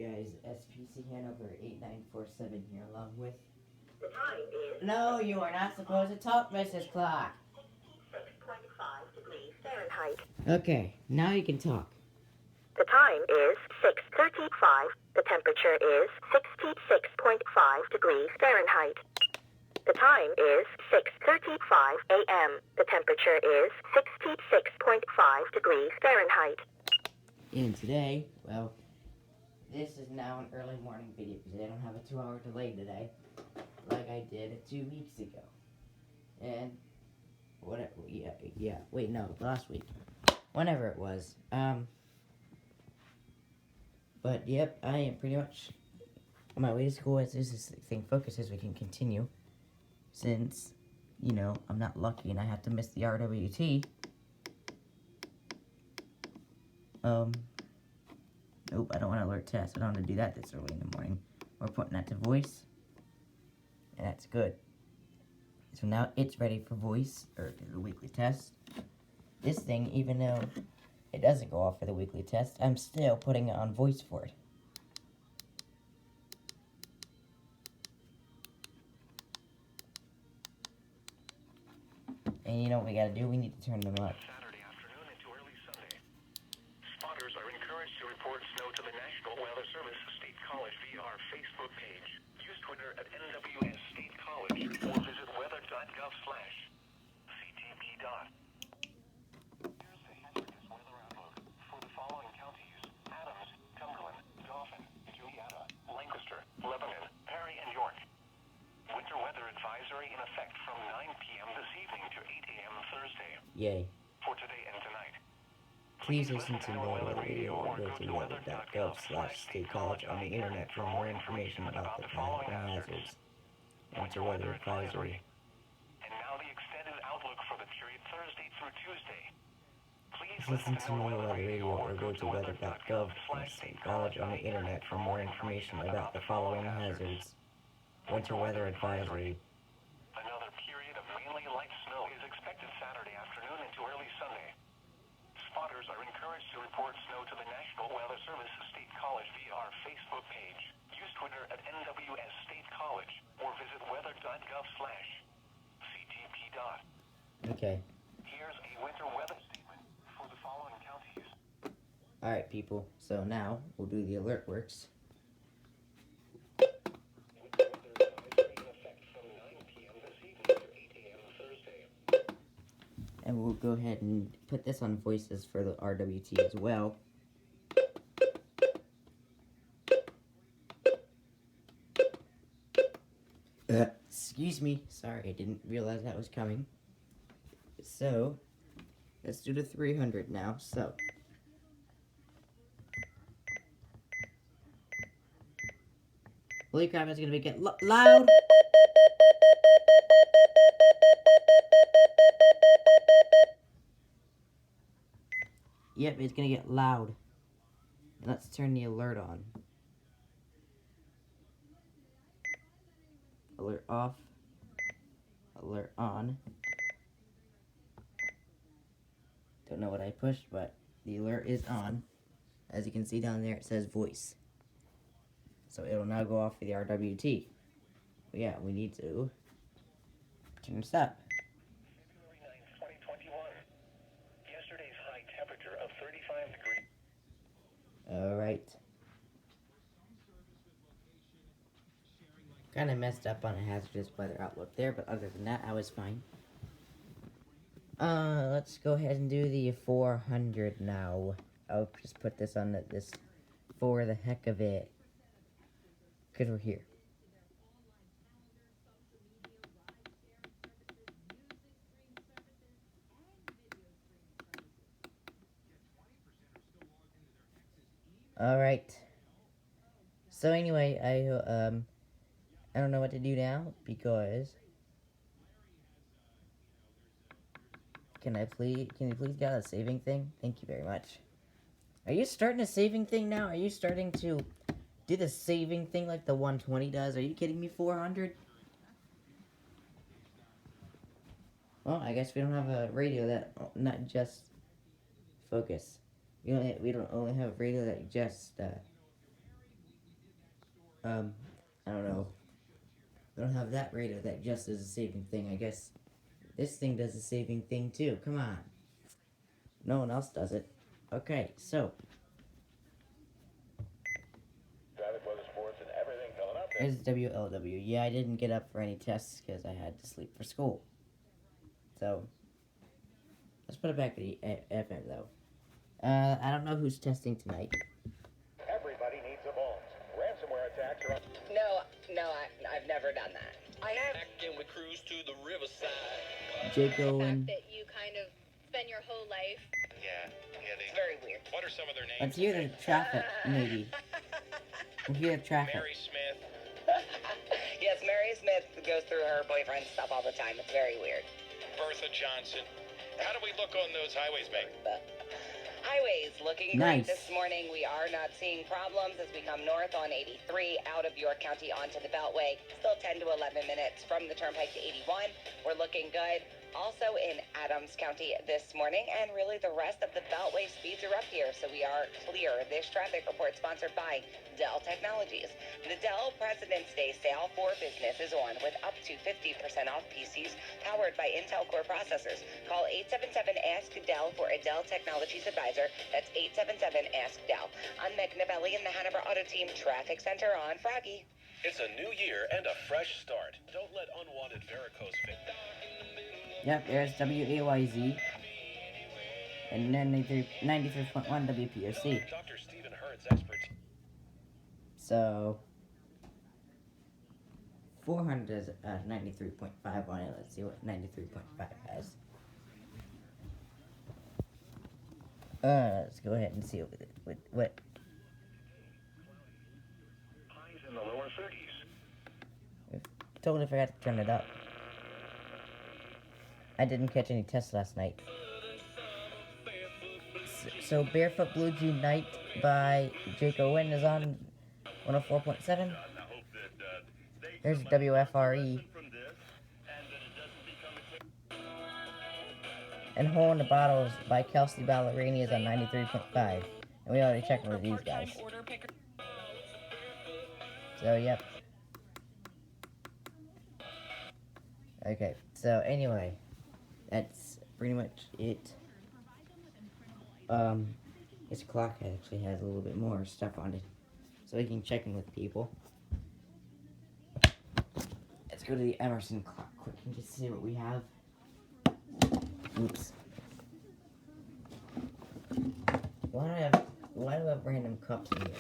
guys, SPC Hanover 8947 here, along with... The time is... No, you are not supposed to talk, Mrs. Clark. 6.5 degrees Fahrenheit. Okay, now you can talk. The time is 6:35. The temperature is 66.5 degrees Fahrenheit. The time is 6:35 a.m. The temperature is 66.5 degrees Fahrenheit. And today, well, this is now an early morning video because I don't have a 2-hour delay today, like I did 2 weeks ago. And, whatever, last week. Whenever it was. But, yep, I am pretty much on my way to school as this thing focuses. We can continue. Since, you know, I'm not lucky and I have to miss the RWT. Nope, I don't want to alert test. I don't want to do that this early in the morning. We're putting that to voice. And that's good. So now it's ready for voice, or the weekly test. This thing, even though it doesn't go off for the weekly test, I'm still putting it on voice for it. And you know what we gotta do? We need to turn them up. Saturday afternoon into early Sunday. Spotters are encouraged to report snow to the National Weather Service State College via our Facebook page. Use Twitter at NWS State College or visit weather.gov/CTP. Here's the hazardous weather outlook for the following counties: Adams, Cumberland, Dauphin, Juniata, Lancaster, Lebanon, Perry, and York. Winter weather advisory in effect from 9 p.m. this evening to 8 a.m. Thursday. Yay. For today and tonight. Please listen to more weather radio or go to weather.gov/state college on the internet for more information about the following hazards. Winter weather advisory. And now the extended outlook for the period Thursday through Tuesday. Please Listen to more weather radio or go to weather.gov/state college on the internet for more information about the following hazards. Winter weather advisory. Another period of mainly light snow is expected Saturday afternoon into early Sunday. Spotters are encouraged to report snow to the National Weather Service State College via our Facebook page. Use Twitter at NWS State College or visit weather.gov/CTP. Okay. Here's a winter weather statement for the following counties. Alright, people. So now we'll do the alert works. And we'll go ahead and put this on voices for the RWT as well. Excuse me. Sorry, I didn't realize that was coming. So, let's do the 300 now. So, holy crap, it's going to get loud. Yep, it's gonna get loud. And let's turn the alert on. Alert off. Alert on. Don't know what I pushed, but the alert is on. As you can see down there, it says voice. So it'll now go off for the RWT. But yeah, we need to turn this up. February 9th, 2021. Yesterday's high temperature of 35 degrees. Alright. Kind of messed up on a hazardous weather outlook there, but other than that, I was fine. Let's go ahead and do the 400 now. I'll just put this on this for the heck of it. Because we're here. Alright. So anyway, I don't know what to do now because can you please get a saving thing? Thank you very much. Are you starting a saving thing now? Are you starting to do the saving thing like the 120 does? Are you kidding me? 400? Well, I guess we don't have a radio that not just focus. We don't only have a radio that just I don't know. I don't have that radar that just does a saving thing. I guess this thing does a saving thing too. Come on. No one else does it. Okay, so. Traffic, weather, sports, and everything coming up. Here's WLW. Yeah, I didn't get up for any tests because I had to sleep for school. So, let's put it back to the FM though. I don't know who's testing tonight. Everybody needs a bones. Ransomware attacks are... No, I've never done that. I have. Back and we cruise to the riverside. Jake The Owen. fact that you kind of spend your whole life. Yeah, they... It's very weird. What are some of their names? Let's hear the traffic, maybe. We'll hear the traffic. Mary Smith. Yes, Mary Smith goes through her boyfriend's stuff all the time. It's very weird. Bertha Johnson. How do we look on those highways, Meg? Highways looking Nice. great this morning. We are not seeing problems as we come north on 83 out of York County onto the Beltway. Still 10 to 11 minutes from the Turnpike to 81. We're looking good. Also in Adams County this morning, and really the rest of the Beltway speeds are up here, so we are clear. This traffic report sponsored by Dell Technologies. The Dell President's Day sale for business is on with up to 50% off PCs powered by Intel Core processors. Call 877-ASK-DELL for a Dell Technologies advisor. That's 877-ASK-DELL. I'm Meg Novelli in the Hanover Auto Team Traffic Center on Froggy. It's a new year and a fresh start. Don't let unwanted varicose veins... Yep, there's WAYZ. And 93.1 WPOC. Dr. Stephen Hurd's expertise. So 400 is 93.5 on it. Let's see what 93.5 has. Let's go ahead and see what. Highs in the lower 30s. Totally forgot to turn it up. I didn't catch any tests last night. So Barefoot Blue Jean Night by Jake Owen is on 104.7. There's WFRE. And Hole in the Bottles by Kelsey Ballerini is on 93.5. And we already checked with these guys. So, yep. Okay, so anyway, that's pretty much it. This clock actually has a little bit more stuff on it, so we can check in with people. Let's go to the Emerson clock quick and just see what we have. Oops. Why do I have random cups in here?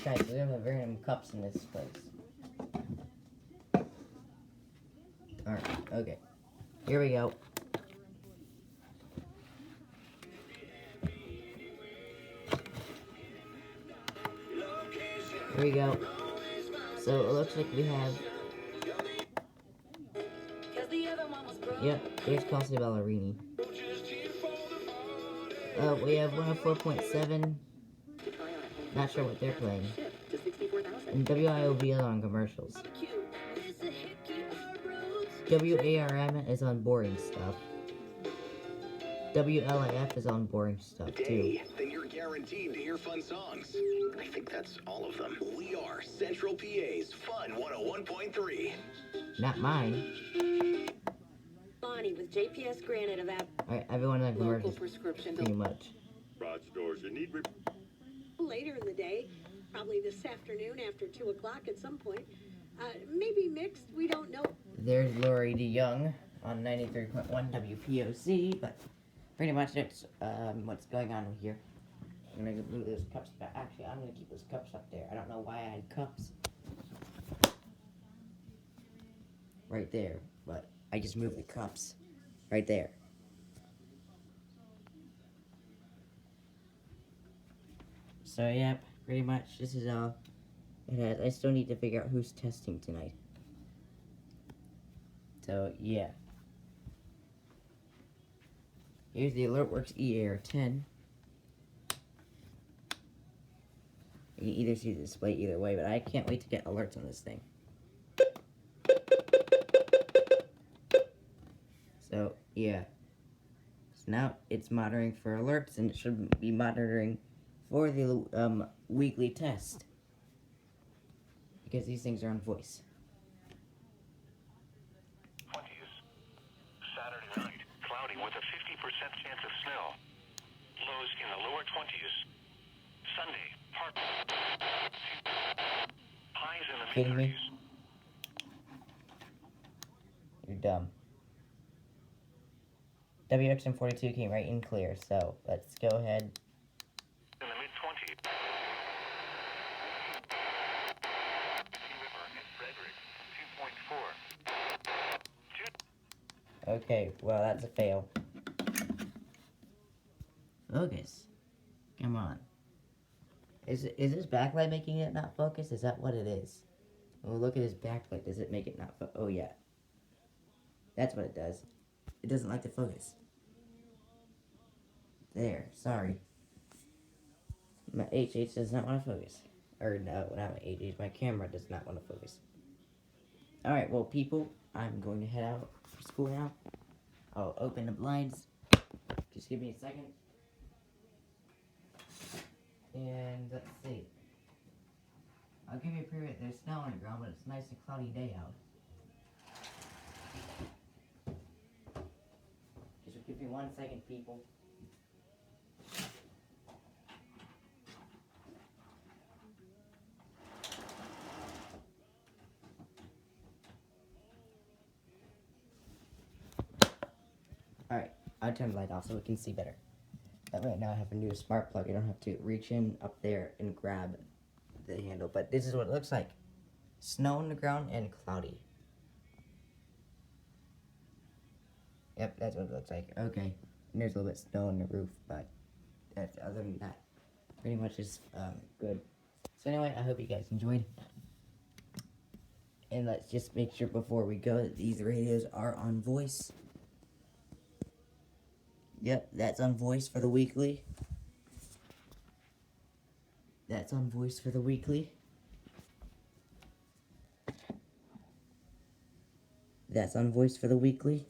Guys, we have random cups in this place. Alright, okay. Here we go. Here we go. So it looks like we have... Yep, here's Kelsey Ballerini. We have 104.7. Not sure what they're playing. And WIOV is on commercials. WARM is on boring stuff. WLIF is on boring stuff too. Then you're guaranteed to hear fun songs. I think that's all of them. We are Central PA's Fun 101.3. Not mine. Bonnie with JPS Granite of Alright, everyone on local commercials prescription pretty much. Broad stores, you need... later in the day, probably this afternoon after 2 o'clock at some point. Maybe mixed, we don't know. There's Lori DeYoung on 93.1 WPOC, but pretty much that's what's going on here. I'm gonna move those cups back. Actually, I'm gonna keep those cups up there. I don't know why I had cups right there, but I just moved the cups right there. So, yep, pretty much this is all it has. I still need to figure out who's testing tonight. So, yeah. Here's the AlertWorks EAR10. You can either see the display either way, but I can't wait to get alerts on this thing. So, yeah. So now it's monitoring for alerts, and it should be monitoring for the weekly test. because these things are on voice. 20s. Saturday night, cloudy with a 50% chance of snow. Lows in the lower 20s. Sunday, partly. Highs in the Kidding me? mid-30s. You're dumb. WXM42 came right in clear, so let's go ahead. In the mid-20s. River and Frederick, 2.4. Okay, well, that's a fail. Focus. Come on. Is this backlight making it not focus? Is that what it is? Well, look at his backlight. Does it make it not focus? Oh, yeah. That's what it does. It doesn't like to focus. There. Sorry. My HH does not want to focus. Or, no, not my HH. My camera does not want to focus. Alright, well, people, I'm going to head out for school now. I'll open the blinds. Just give me a second. And let's see. I'll give you a period. There's snow on the ground, but it's a nice and cloudy day out. Just give me 1 second, people. Alright, I'll turn the light off so we can see better. But right now I have a new smart plug. I don't have to reach in up there and grab the handle. But this is what it looks like. Snow on the ground and cloudy. Yep, that's what it looks like. Okay, and there's a little bit of snow on the roof, but that's, other than that, pretty much is good. So anyway, I hope you guys enjoyed. And let's just make sure before we go that these radios are on voice. Yep, that's on voice for the weekly. That's on voice for the weekly. That's on voice for the weekly.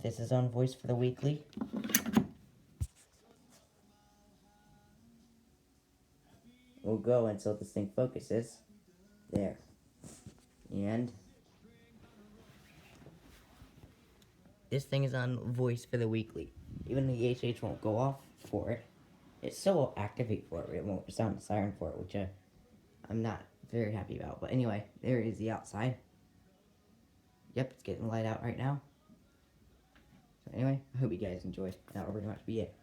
This is on voice for the weekly. We'll go until this thing focuses. There. And this thing is on voice for the weekly. Even the HH won't go off for it. It still will activate for it. It won't sound a siren for it, which I'm not very happy about. But anyway, there is the outside. Yep, it's getting light out right now. So anyway, I hope you guys enjoyed. That'll pretty much be it.